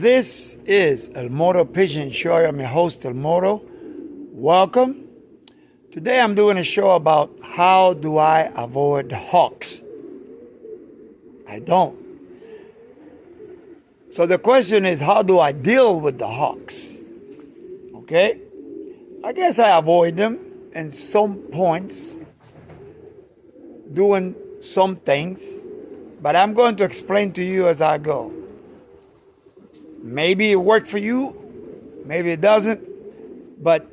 This is El Moro Pigeon Show. I'm your host, El Moro. Welcome. Today I'm doing a show about how do I avoid the hawks. I don't. So the question is, how do I deal with the hawks? Okay? I guess I avoid them in some points, doing some things, but I'm going to explain to you as I go. Maybe it worked for you, maybe it doesn't, but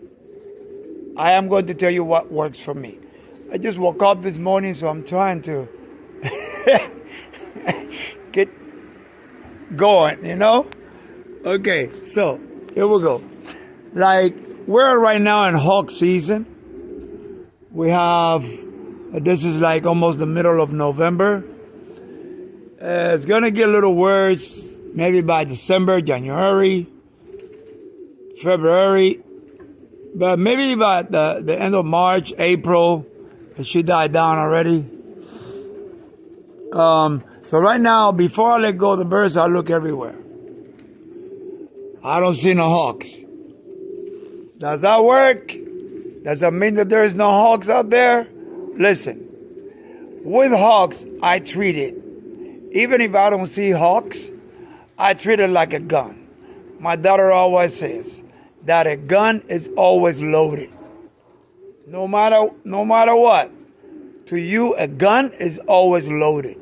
I am going to tell you what works for me. I just woke up this morning, so I'm trying to get going, you know? Okay, so here we go. Like, we're right now in hawk season. We have, this is like almost the middle of November. It's going to get a little worse. Maybe by December, January, February, but maybe by the end of March, April, it should die down already. So right now, before I let go of the birds, I look everywhere. I don't see no hawks. Does that work? Does that mean that there is no hawks out there? Listen, with hawks, I treat it. Even if I don't see hawks, I treat it like a gun. My daughter always says that a gun is always loaded. No matter what. To you, a gun is always loaded.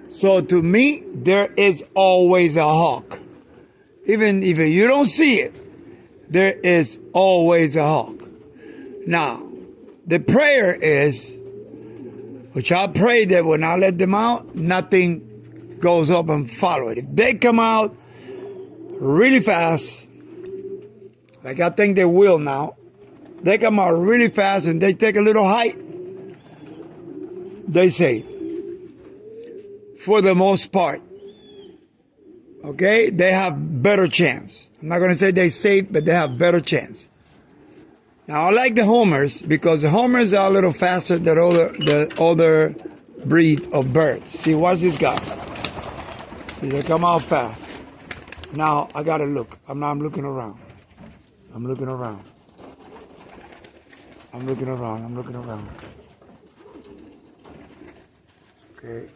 So to me, there is always a hawk. Even if you don't see it, there is always a hawk. Now, the prayer is, which I pray that when I let them out, nothing goes up and follow it. If they come out really fast, like I think they will now, they come out really fast and they take a little height, they safe. For the most part. Okay? They have better chance. I'm not going to say they safe, but they have better chance. Now, I like the homers because the homers are a little faster than the other breed of birds. See, watch these guys. See, they come out fast. Now, I got to look. I'm looking around. I'm looking around. I'm looking around. I'm looking around. Okay.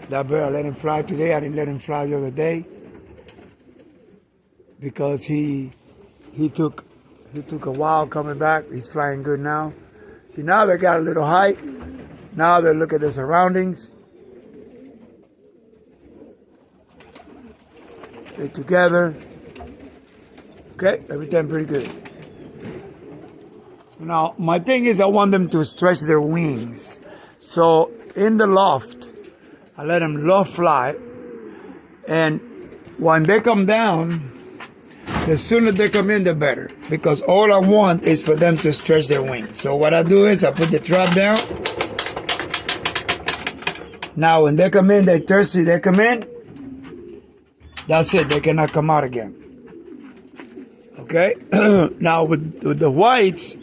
That bird, I let him fly today. I didn't let him fly the other day because he took a while coming back. He's flying good now. See, now they got a little height. Now they look at the surroundings. They're together. Okay, everything pretty good. Now, my thing is I want them to stretch their wings. So, in the loft, I let them loft fly. And when they come down, the sooner they come in, the better. Because all I want is for them to stretch their wings. So what I do is I put the trap down. Now, when they come in, they're thirsty, they come in. That's it. They cannot come out again. Okay? Now, with the whites,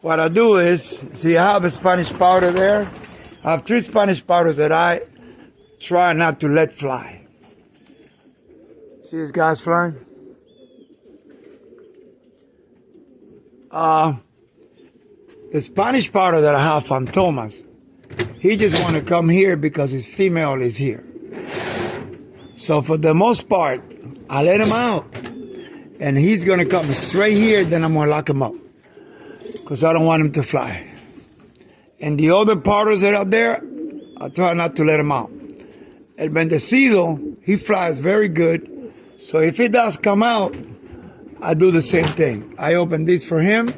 what I do is, see, I have a Spanish powder there. I have 3 Spanish powders that I try not to let fly. See these guys flying? The Spanish powder that I have from Thomas, he just want to come here because his female is here. So for the most part, I let him out. And he's going to come straight here, then I'm going to lock him up. Because I don't want him to fly. And the other powders that are out there, I try not to let him out. El Bendecido, he flies very good. So if he does come out, I do the same thing. I open this for him.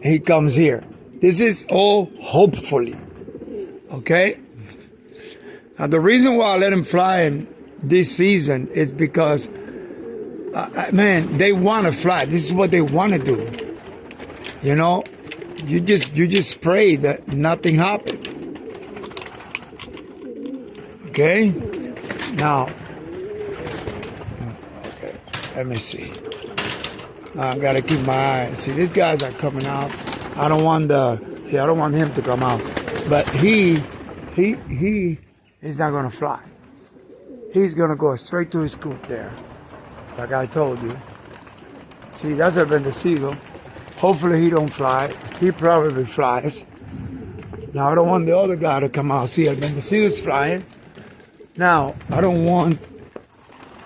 He comes here. This is all hopefully. Okay? Now, the reason why I let him fly in this season is because, man, they want to fly. This is what they want to do. You know, you just pray that nothing happens. Okay? Now, okay, let me see. Now I got to keep my eyes. See, these guys are coming out. I don't want him to come out. But he's not going to fly. he's gonna go straight to his coop there, like I told you. See, that's a bendecido. Hopefully he don't fly. He probably flies. Now I don't want the other guy to come out. See, a bendecido's flying. Now I don't want.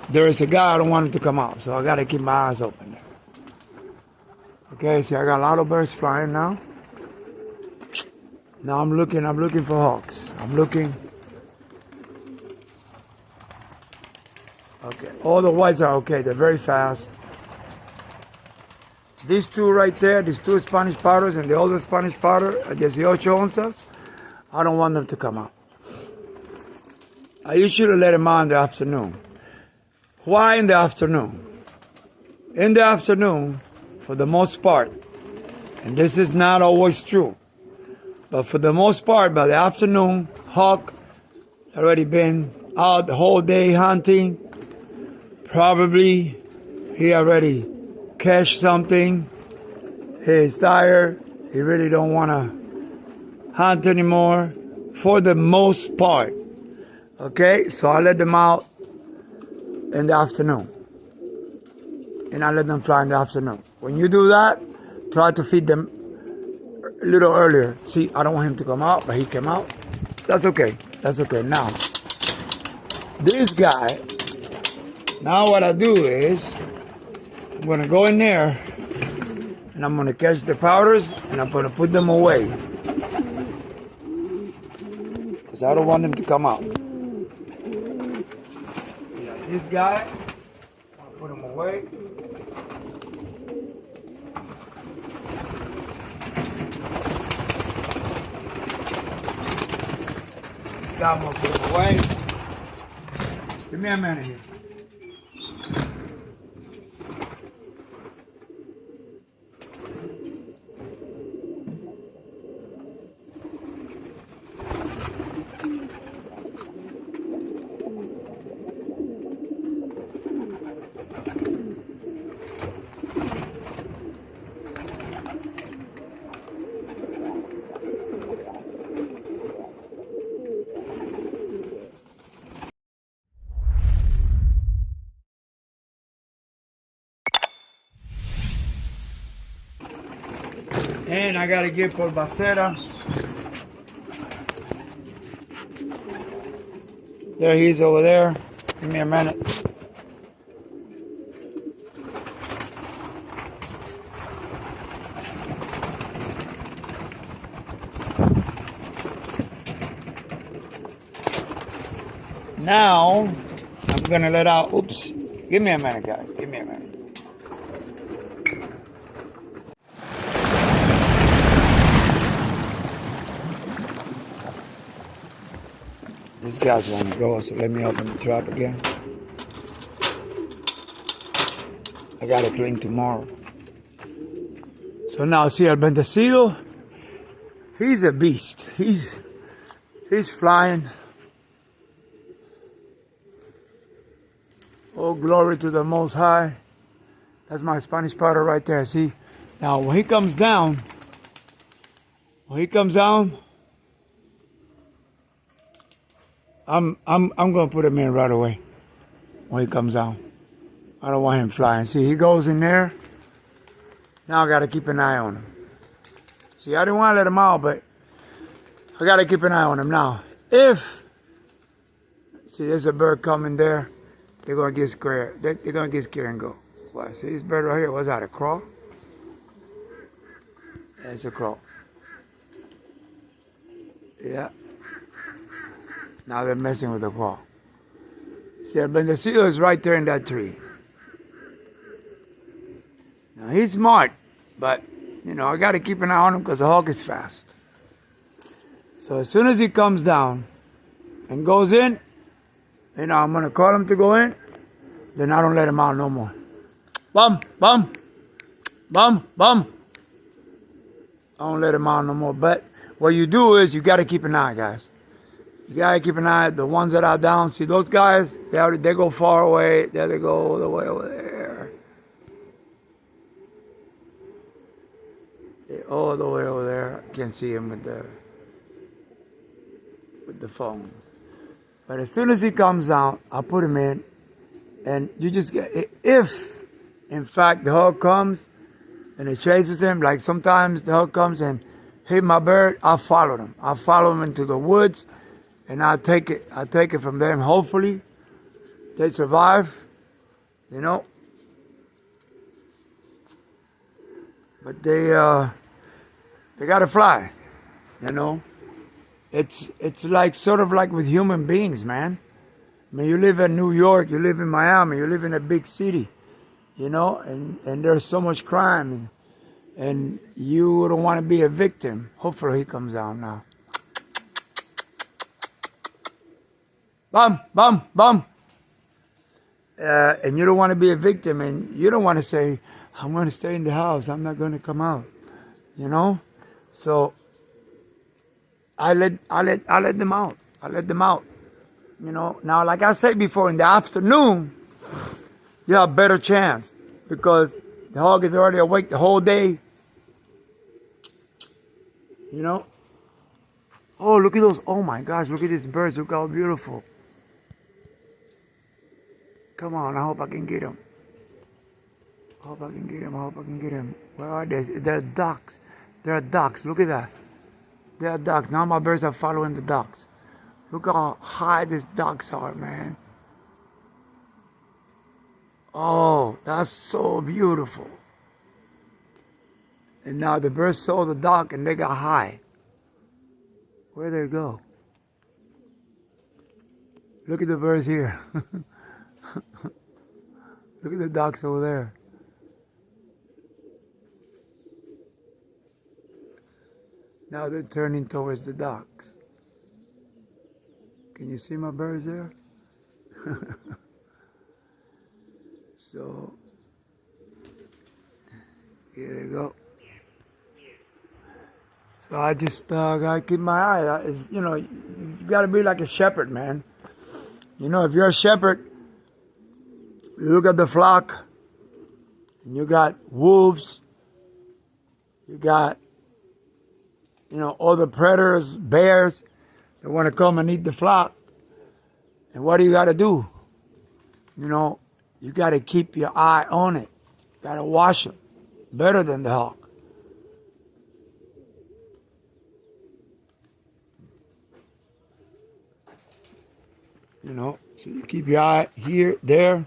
There is a guy I don't want him to come out, so I gotta keep my eyes open there. Okay, see, I got a lot of birds flying now. Now I'm looking for hawks. I'm looking. Okay, all the whites are okay. They're very fast. These two right there, these two Spanish powders and the other Spanish powder, 18 onzas, I don't want them to come out. I usually let them out in the afternoon. Why in the afternoon? In the afternoon, for the most part, and this is not always true, but for the most part, by the afternoon, hawk already been out the whole day hunting. Probably he already catch something. He's tired. He really don't want to hunt anymore for the most part. Okay, so I let them out in the afternoon. And I let them fly in the afternoon. When you do that, try to feed them a little earlier. See, I don't want him to come out, but he came out. That's okay. That's okay. Now, this guy, now what I do is, I'm going to go in there and I'm going to catch the powders and I'm going to put them away. Because I don't want them to come out. Yeah, this guy, I'll put him away. This guy, I'm going to put him away. Give me a minute here. And I gotta get por Bacera. There he is over there. Give me a minute. Now, I'm gonna let out, oops. Give me a minute, guys. Give me a minute. These guys want to go, so let me open the trap again. I gotta clean tomorrow. So now, see, El Bendecido, he's a beast. He's flying. Oh, glory to the Most High. That's my Spanish powder right there. See, now when he comes down, I'm gonna put him in right away when he comes down. I don't want him flying. See, he goes in there. Now I gotta keep an eye on him. See, I didn't want to let him out, but I gotta keep an eye on him now. If see, there's a bird coming there, they're gonna get scared. They're gonna get scared and go. Why? See this bird right here? What's that? A crow? That's a crow. Yeah. Now they're messing with the crow. See, El Bendecido is right there in that tree. Now he's smart, but you know I got to keep an eye on him because the hawk is fast. So as soon as he comes down and goes in, you know I'm gonna call him to go in. Then I don't let him out no more. Bum, bum, bum, bum. I don't let him out no more. But what you do is you got to keep an eye, guys. You gotta keep an eye. The ones that are down, see those guys? They go far away. There they go, all the way over there. All the way over there. I can't see him with the phone. But as soon as he comes out, I'll put him in. And you just get, if in fact the hawk comes and it chases him, like sometimes the hawk comes and hit my bird, I'll follow them. I'll follow them into the woods and I'll take it from them. Hopefully they survive, you know. But they gotta fly, you know. It's like sort of like with human beings, man. I mean, you live in New York, you live in Miami, you live in a big city, you know, and there's so much crime, and you don't want to be a victim. Hopefully he comes out now. Bum, bum, bum. And you don't want to be a victim, and you don't want to say, I'm going to stay in the house, I'm not going to come out, you know? So I let them out. I let them out. You know, now, like I said before, in the afternoon, you have a better chance because the hog is already awake the whole day. You know? Oh, look at those. Oh, my gosh. Look at these birds. Look how beautiful. Come on. I hope I can get them. I hope I can get them. I hope I can get them. Where are they? They're ducks. They're ducks. Look at that. They're ducks. Now my birds are following the ducks. Look how high these ducks are, man. Oh, that's so beautiful. And now the birds saw the duck and they got high. Where'd they go? Look at the birds here. Look at the ducks over there. Now they're turning towards the ducks. Can you see my birds there? So, here they go. So I just gotta keep my eye. You know, you gotta be like a shepherd, man. You know, if you're a shepherd, you look at the flock, and you got wolves, you got, you know, all the predators, bears, they want to come and eat the flock. And what do you got to do? You know, you got to keep your eye on it. You got to watch it. Better than the hawk. You know, so you keep your eye here, there.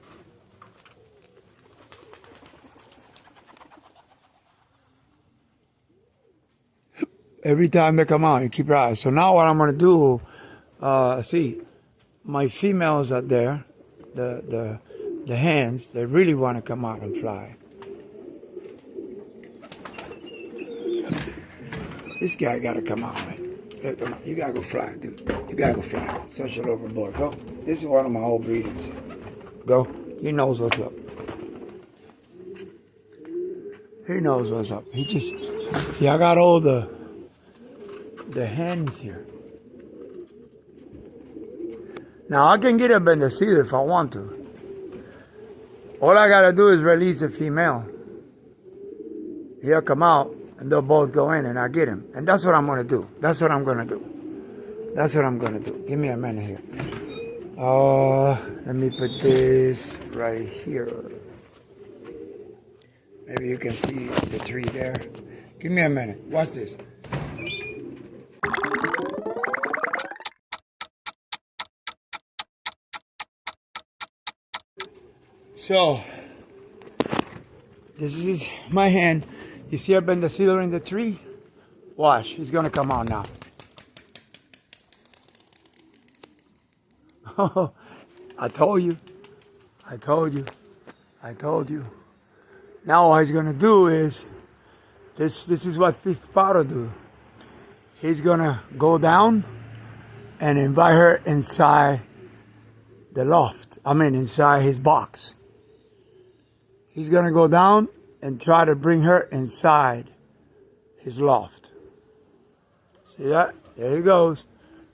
Every time they come out, you keep your eyes. So now what I'm going to do, see, my females are there, the hens, they really want to come out and fly. This guy got to come out, man. Come on. You got to go fly, dude. You got to go fly. Such a overboard. Go. This is one of my old breeders. Go. He knows what's up. He knows what's up. He just, see, I got all the hens here. Now I can get up in the cedar if I want to. All I gotta do is release a female. He'll come out and they'll both go in and I get him. And that's what I'm gonna do. That's what I'm gonna do. That's what I'm gonna do. Give me a minute here. Let me put this right here. Maybe you can see the tree there. Give me a minute. Watch this. So, this is my hand. You see up in the cedar in the tree? Watch, he's gonna come out now. Oh, I told you. I told you. I told you. Now what he's gonna do is, this is what Thief Powder do. He's gonna go down and invite her inside the loft. I mean inside his box. He's gonna go down and try to bring her inside his loft. See that? There he goes.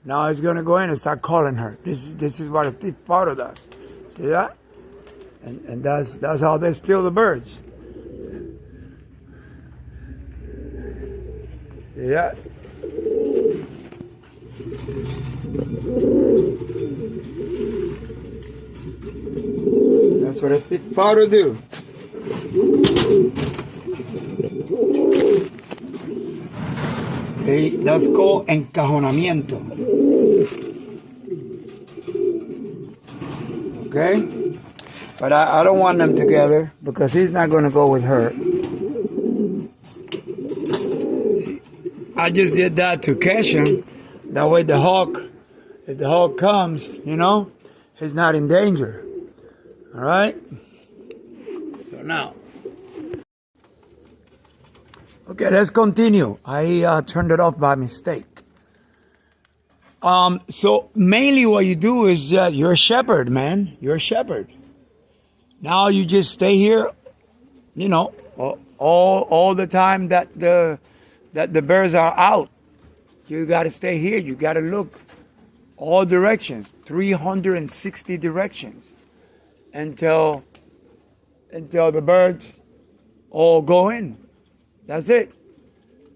Now he's gonna go in and start calling her. This is what a thief powder does. See that? And that's how they steal the birds. See that? what a thick powder do. Okay, that's called encajonamiento. Okay? But I don't want them together because he's not going to go with her. See, I just did that to catch him. That way the hawk, if the hawk comes, you know, he's not in danger. All right? So now. Okay, let's continue. I turned it off by mistake. So mainly what you do is you're a shepherd, man. You're a shepherd. Now you just stay here, you know, all the time that the birds are out. You got to stay here. You got to look all directions, 360 directions, until the birds all go in. That's it.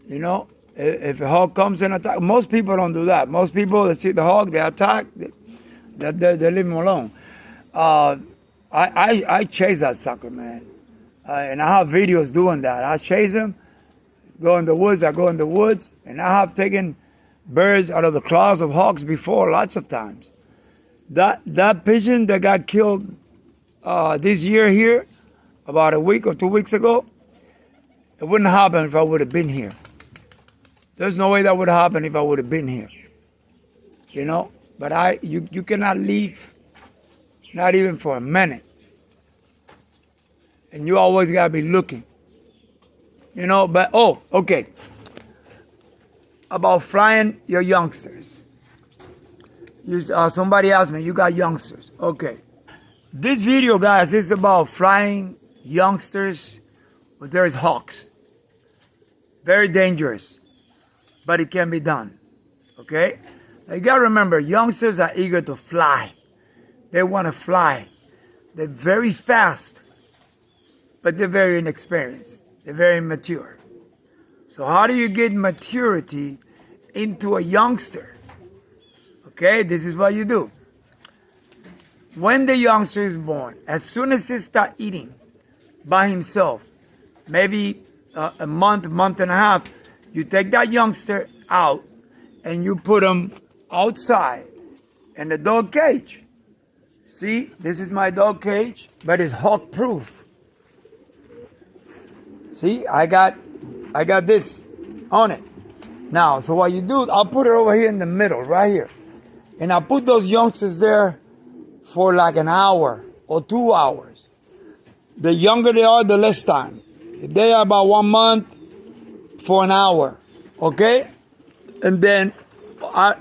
You know, if a hawk comes and attack, most people don't do that. Most people, they see the hawk, they attack, they leave him alone. I chase that sucker, man. And I have videos doing that. I chase him, go in the woods, and I have taken birds out of the claws of hawks before, lots of times. That pigeon that got killed this year here, about a week or 2 weeks ago, it wouldn't happen if I would have been here. There's no way that would happen if I would have been here. You know? But you cannot leave, not even for a minute. And you always got to be looking. You know, but, oh, okay. About flying your youngsters. Somebody asked me, you got youngsters. Okay. This video, guys, is about flying youngsters. But there's hawks. Very dangerous. But it can be done. Okay? Now you gotta remember, youngsters are eager to fly. They want to fly. They're very fast. But they're very inexperienced. They're very immature. So how do you get maturity into a youngster? Okay? This is what you do. When the youngster is born, as soon as he starts eating by himself, maybe a month and a half, you take that youngster out and you put him outside in the dog cage. See, this is my dog cage, but it's hawk proof. See, I got this on it. Now, so what you do, I'll put it over here in the middle, right here. And I'll put those youngsters there for like an hour or 2 hours. The younger they are, the less time. If they are about 1 month, for an hour, okay? And then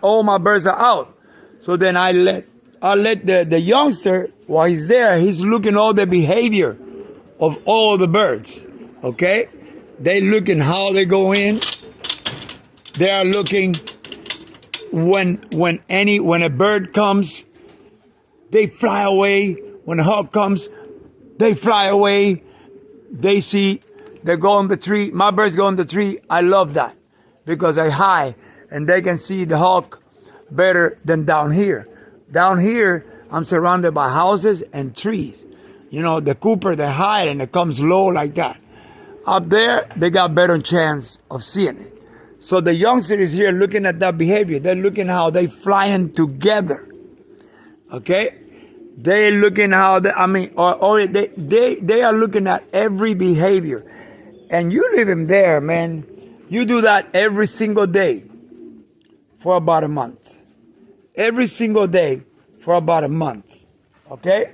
all my birds are out. So then I let the youngster, while he's there, he's looking all the behavior of all the birds, okay? They looking how they go in. They are looking when a bird comes, they fly away. When a hawk comes, they fly away. They see, they go in the tree. My birds go in the tree. I love that because they're high and they can see the hawk better than down here. Down here, I'm surrounded by houses and trees. You know, the Cooper, they hide and it comes low like that. Up there, they got better chance of seeing it. So the youngster is here looking at that behavior. They're looking how they flying together. Okay? They looking how they, they are looking at every behavior. And you leave them there, man. You do that every single day for about a month. Every single day for about a month. Okay?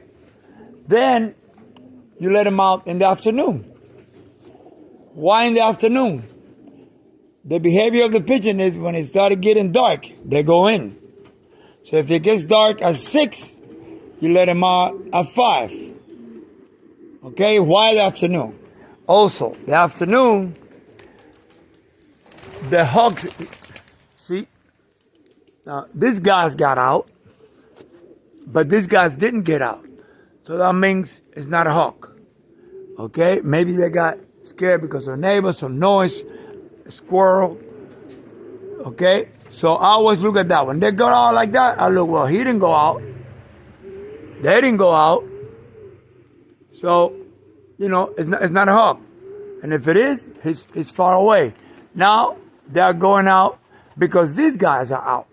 Then you let them out in the afternoon. Why in the afternoon? The behavior of the pigeon is when it started getting dark, they go in. So if it gets dark at 6, you let them out at 5. Okay? Why the afternoon? Also, the afternoon, the hawks, see? Now, these guys got out, but these guys didn't get out. So that means it's not a hawk. Okay? Maybe they got scared because of neighbors, some noise, a squirrel. Okay? So I always look at that. When they go out like that, I look, well, he didn't go out. They didn't go out. So, it's not a hawk. And if it is, he's far away. Now, they're going out because these guys are out.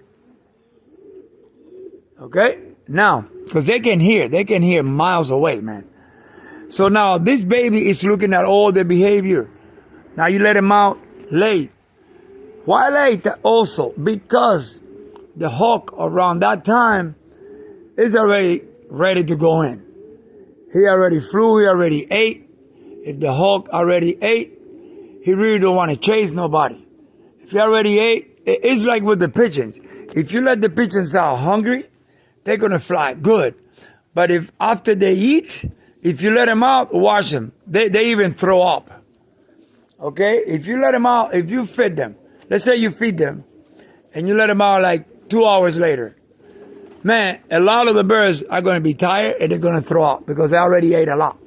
Okay? Now, because they can hear miles away, man. So now this baby is looking at all the behavior. Now you let him out late. Why late? Also, because the hawk around that time is already ready to go in. He already flew, he already ate. If the hawk already ate, he really don't want to chase nobody. If he already ate, it's like with the pigeons. If you let the pigeons out hungry, they're going to fly good. But if after they eat, if you let them out, watch them. They even throw up. Okay? If you let them out, if you feed them, let's say you feed them, and you let them out like 2 hours later, man, a lot of the birds are going to be tired and they're going to throw up because they already ate a lot.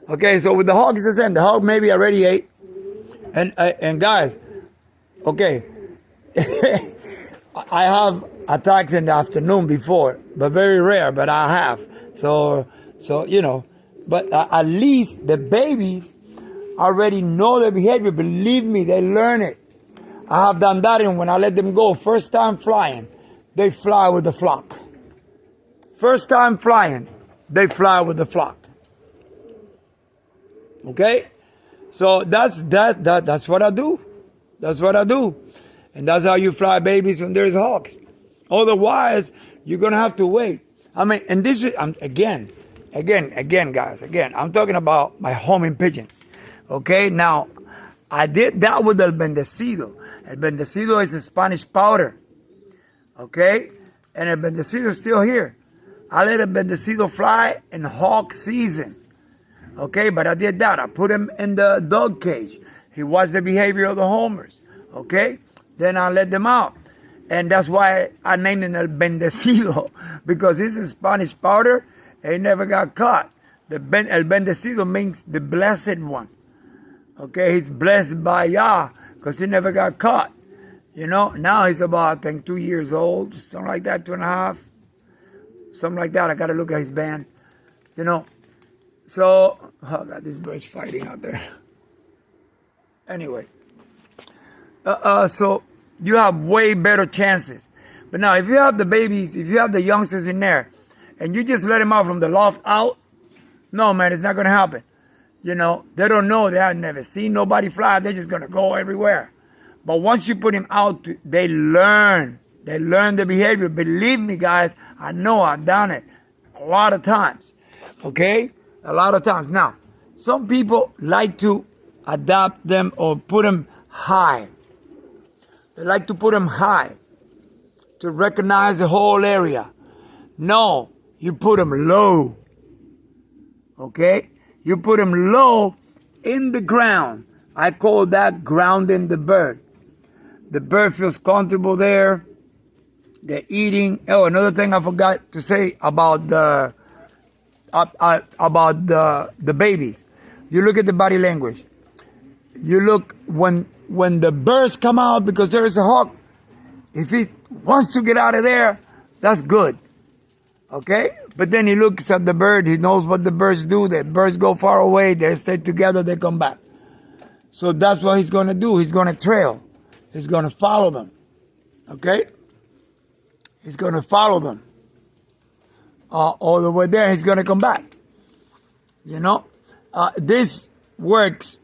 Okay, so with the hawk, it's the same. The hawk maybe already ate. And guys, okay, I have attacks in the afternoon before, but very rare, but I have. So but at least the babies already know their behavior. Believe me, they learn it. I have done that, and when I let them go, first time flying, they fly with the flock. First time flying, they fly with the flock. Okay? So that's what I do. That's what I do. And that's how you fly babies when there's hawks. Otherwise, you're going to have to wait. I mean, and this is, again, guys, I'm talking about my homing pigeons. Okay? Now, I did that with El Bendecido. El Bendecido is a Spanish powder. Okay? And El Bendecido is still here. I let El Bendecido fly in hawk season. Okay? But I did that. I put him in the dog cage. He watched the behavior of the homers. Okay? Then I let them out. And that's why I named him El Bendecido. Because he's a Spanish powder. And he never got caught. El Bendecido means the blessed one. Okay? He's blessed by Yah. Because he never got caught. Now he's about, I think, 2 years old. Something like that, 2.5. Something like that. I got to look at his band. So, oh God, this bird's fighting out there. Anyway. So you have way better chances. But now, if you have the babies, if you have the youngsters in there, and you just let them out from the loft out, no, man, it's not going to happen. They don't know. They have never seen nobody fly. They're just going to go everywhere. But once you put them out, they learn. They learn the behavior. Believe me, guys, I know I've done it a lot of times. Okay? A lot of times. Now, some people like to adapt them or put them high. They like to put them high to recognize the whole area. No, you put them low. Okay? You put them low in the ground. I call that grounding the bird. The bird feels comfortable there. They're eating. Oh, another thing I forgot to say about the babies. You look at the body language. You look when the birds come out because there is a hawk. If he wants to get out of there, that's good. Okay? But then he looks at the bird. He knows what the birds do. The birds go far away. They stay together. They come back. So that's what he's going to do. He's going to trail. He's going to follow them. Okay? He's going to follow them. All the way there, he's going to come back. This works.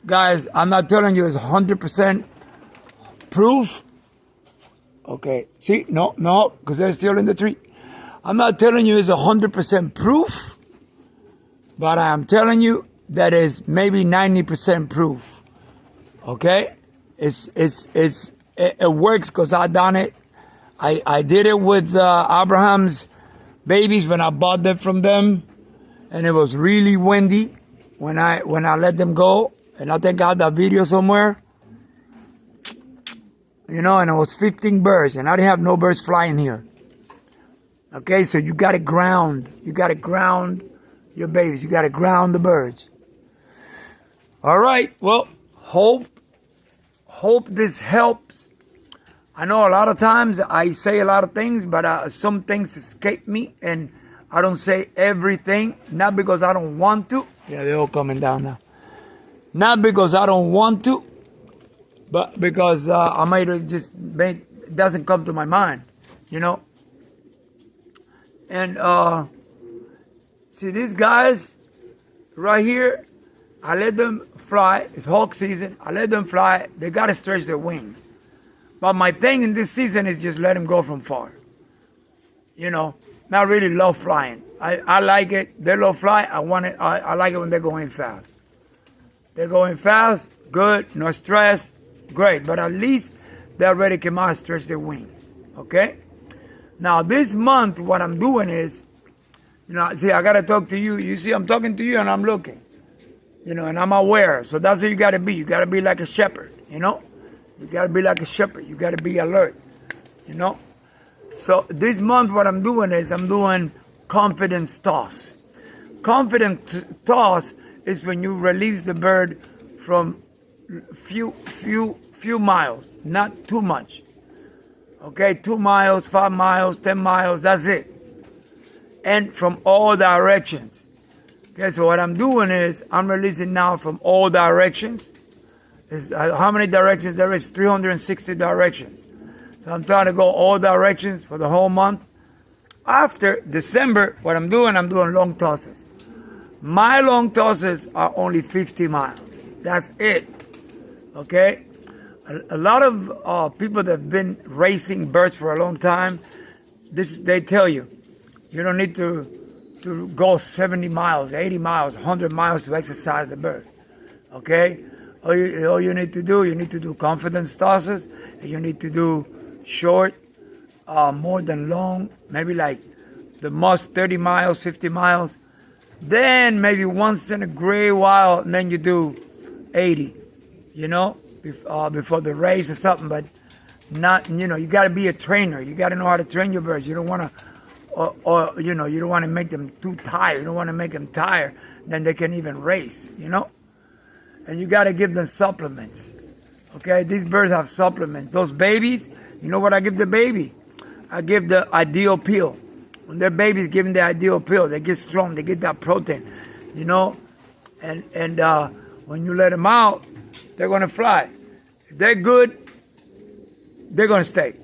Guys, I'm not telling you it's 100% proof. Okay. See? No, because they're still in the tree. I'm not telling you it's 100% proof, but I am telling you that is maybe 90% proof. Okay? It works because I done it. I did it with Abraham's babies when I bought them from them, and it was really windy when I let them go. And I think I had that video somewhere. And it was 15 birds, and I didn't have no birds flying here. Okay, so you got to ground. You got to ground your babies. You got to ground the birds. All right. Well, hope this helps. I know a lot of times I say a lot of things, but some things escape me, and I don't say everything, not because I don't want to. Yeah, they're all coming down now. Not because I don't want to, but because I might just it doesn't come to my mind, you know. And see these guys right here, I let them fly. It's hawk season. I let them fly. They got to stretch their wings. But my thing in this season is just let them go from far. You know, not really low flying. I like it. They low fly. I want it. I like it when they're going fast. They're going fast, good, no stress, great. But at least they already came out and stretch their wings. Okay? Now this month, what I'm doing is, you know, see, I gotta talk to you. You see, I'm talking to you and I'm looking. You know, and I'm aware. So that's what you gotta be. You gotta be like a shepherd, you know? You gotta be like a shepherd. You gotta be alert, you know? So this month what I'm doing is I'm doing confidence toss. Confidence toss is when you release the bird from few miles, not too much. Okay, 2 miles, 5 miles, 10 miles, that's it. And from all directions. Okay, so what I'm doing is I'm releasing now from all directions. How many directions there is? 360 directions. So I'm trying to go all directions for the whole month. After December, what I'm doing long tosses. My long tosses are only 50 miles. That's it. Okay? A lot of people that have been racing birds for a long time, they tell you, you don't need to go 70 miles, 80 miles, 100 miles to exercise the bird. Okay? All you need to do confidence tosses, and you need to do short, more than long, maybe like the most 30 miles, 50 miles. Then maybe once in a great while, and then you do 80, you know, before the race or something. But not, you know, you got to be a trainer. You got to know how to train your birds. You don't want to, or you know, you don't want to make them too tired. You don't want to make them tired, then they can even race, you know. And you got to give them supplements. Okay, these birds have supplements. Those babies, you know what I give the babies? I give the ideal pill. When they're babies, give them the ideal pill. They get strong. They get that protein, you know. And when you let them out, they're going to fly. If they're good, they're going to stay.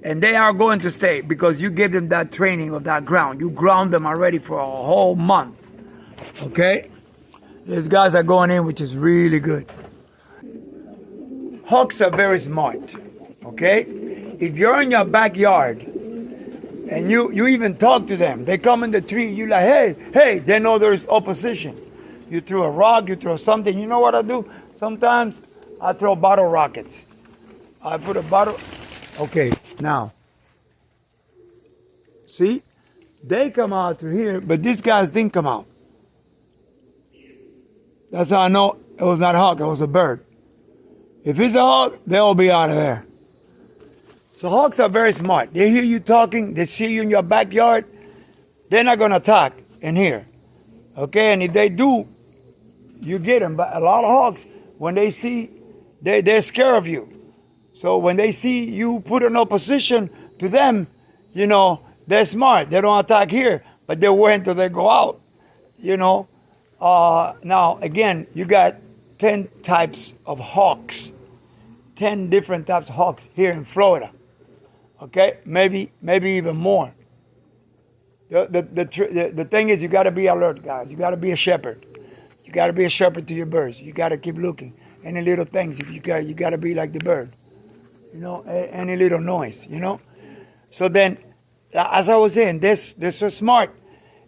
And they are going to stay because you give them that training of that ground. You ground them already for a whole month. Okay? These guys are going in, which is really good. Hawks are very smart. Okay? If you're in your backyard and you even talk to them, they come in the tree, you like, hey, they know there's opposition. You throw a rock, you throw something. You know what I do? Sometimes I throw bottle rockets. I put a bottle. Okay, now. See? They come out through here, but these guys didn't come out. That's how I know it was not a hawk, it was a bird. If it's a hawk, they'll be out of there. So hawks are very smart. They hear you talking, they see you in your backyard, they're not going to attack in here. Okay, and if they do, you get them. But a lot of hawks, when they see, they're scared of you. So when they see you put in opposition to them, you know, they're smart. They don't attack here, but they wait until they go out, you know. Now, again, you got 10 types of hawks. 10 different types of hawks here in Florida. Okay, maybe even more. The thing is, you got to be alert, guys. You got to be a shepherd. You got to be a shepherd to your birds. You got to keep looking. Any little things, you got to be like the bird. You know, any little noise. You know. So then, as I was saying, they're so smart,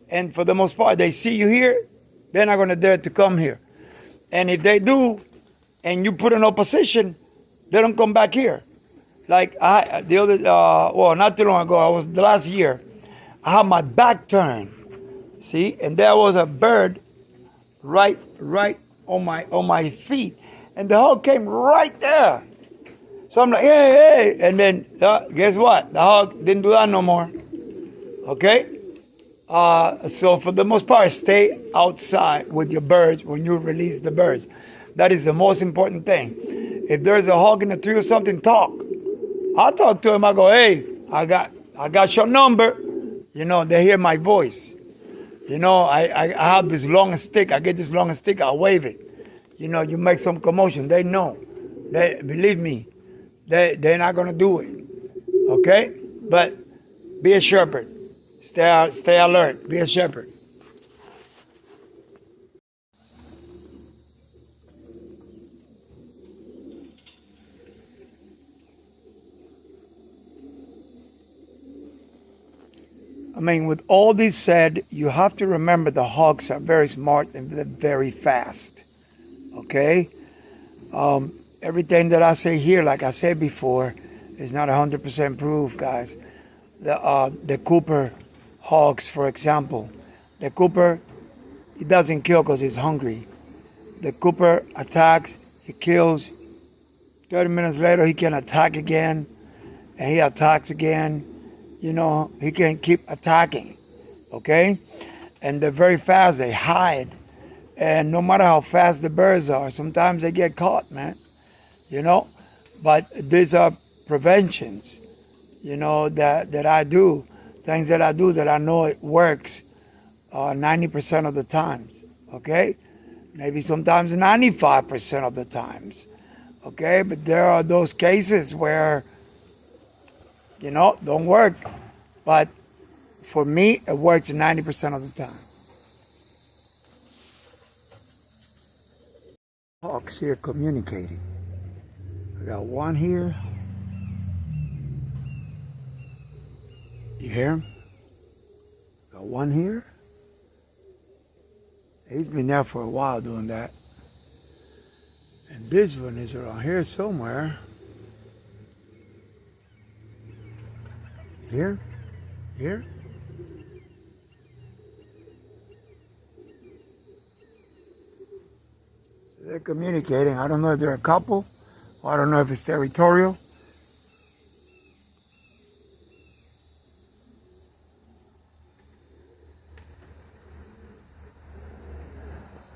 and for the most part, they see you here, they're not going to dare to come here. And if they do, and you put an opposition, they don't come back here. Like not too long ago, the last year, I had my back turned, see, and there was a bird right on my feet, and the hawk came right there. So I'm like, hey, and then guess what? The hawk didn't do that no more. Okay, so for the most part, stay outside with your birds when you release the birds. That is the most important thing. If there's a hawk in the tree or something, talk. I'll talk to him. I go, hey, I got your number. You know, they hear my voice. You know, I have this long stick. I get this long stick. I wave it. You know, you make some commotion. They know. They believe me. They're not gonna do it. Okay, but be a shepherd. Stay alert. Be a shepherd. I mean, with all this said, you have to remember the hogs are very smart and they're very fast. Okay? Everything that I say here, like I said before, is not 100% proof, guys. The Cooper hogs, for example, the Cooper, he doesn't kill because he's hungry. The Cooper attacks, he kills. 30 minutes later, he can attack again, and he attacks again. You know, he can keep attacking, okay? And they're very fast, they hide. And no matter how fast the birds are, sometimes they get caught, man, you know? But these are preventions, you know, that I do, things that I do that I know it works 90% of the times, okay? Maybe sometimes 95% of the times, okay? But there are those cases where, you know, don't work. But for me, it works 90% of the time. Hawks here communicating. I got one here. You hear him? Got one here. He's been there for a while doing that. And this one is around here somewhere. Here? Here? They're communicating. I don't know if they're a couple, or I don't know if it's territorial.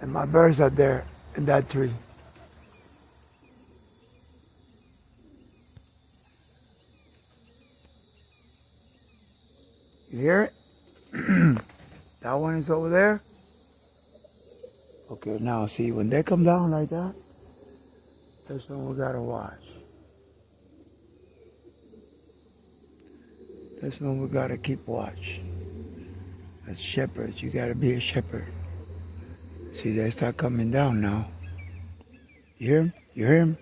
And my birds are there in that tree. You hear it? That one is over there. Okay, now see, when they come down like that, that's when we gotta watch. That's when we gotta keep watch. As shepherds, you gotta be a shepherd. See, they start coming down now. You hear him? You hear him?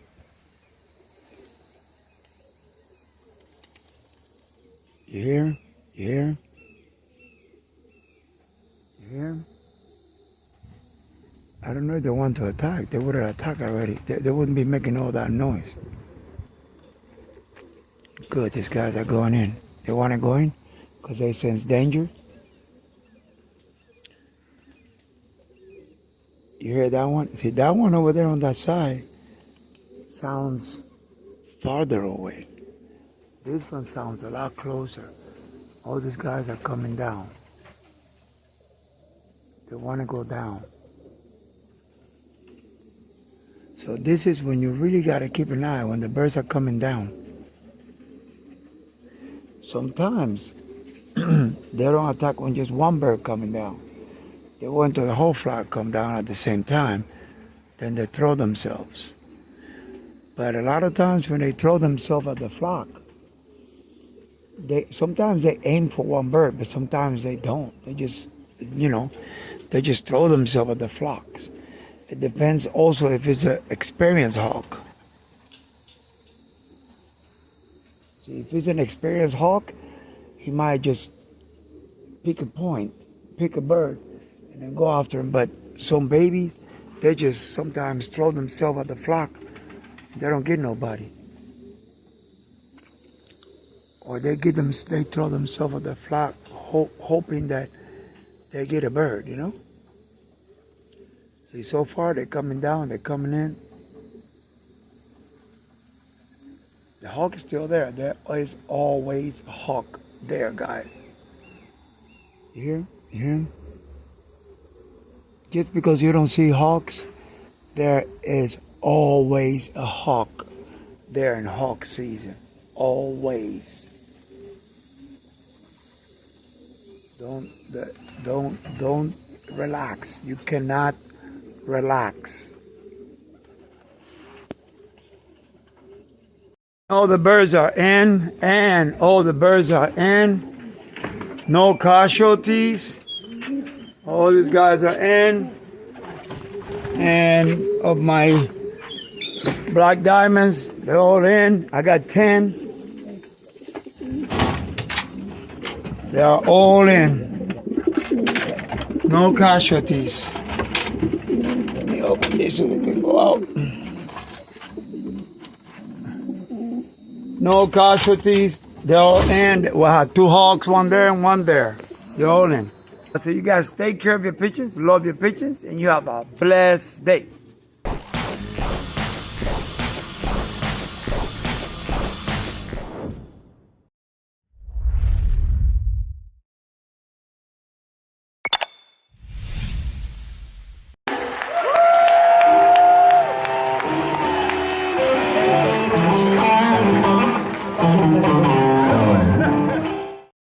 You hear him? You hear him? You hear him? I don't know if they want to attack. They would have attacked already. They wouldn't be making all that noise. Good, these guys are going in. They want to go in because they sense danger. You hear that one? See, that one over there on that side sounds farther away. This one sounds a lot closer. All these guys are coming down. They want to go down. So this is when you really got to keep an eye when the birds are coming down. Sometimes they don't attack when just one bird coming down. They want to the whole flock come down at the same time. Then they throw themselves. But a lot of times when they throw themselves at the flock, sometimes they aim for one bird, but sometimes they don't. They just, you know, they just throw themselves at the flocks. It depends also if it's an experienced hawk. See, if it's an experienced hawk, he might just pick a point, pick a bird, and then go after him. But some babies, they just sometimes throw themselves at the flock. They don't get nobody. Or they throw themselves at the flock, hoping that they get a bird, you know? See, so far they're coming down, they're coming in. The hawk is still there. There is always a hawk there, guys. You hear him? You hear him? Just because you don't see hawks, there is always a hawk there in hawk season. Always. Don't, don't relax. You cannot relax. All the birds are in, and all the birds are in. No casualties. All these guys are in. And of my black diamonds, they're all in. I got 10. They are all in. No casualties. Let me open this so they can go out. No casualties. They're all in. We'll have 2 hawks, one there and one there. They're all in. So you guys take care of your pigeons, love your pigeons, and you have a blessed day.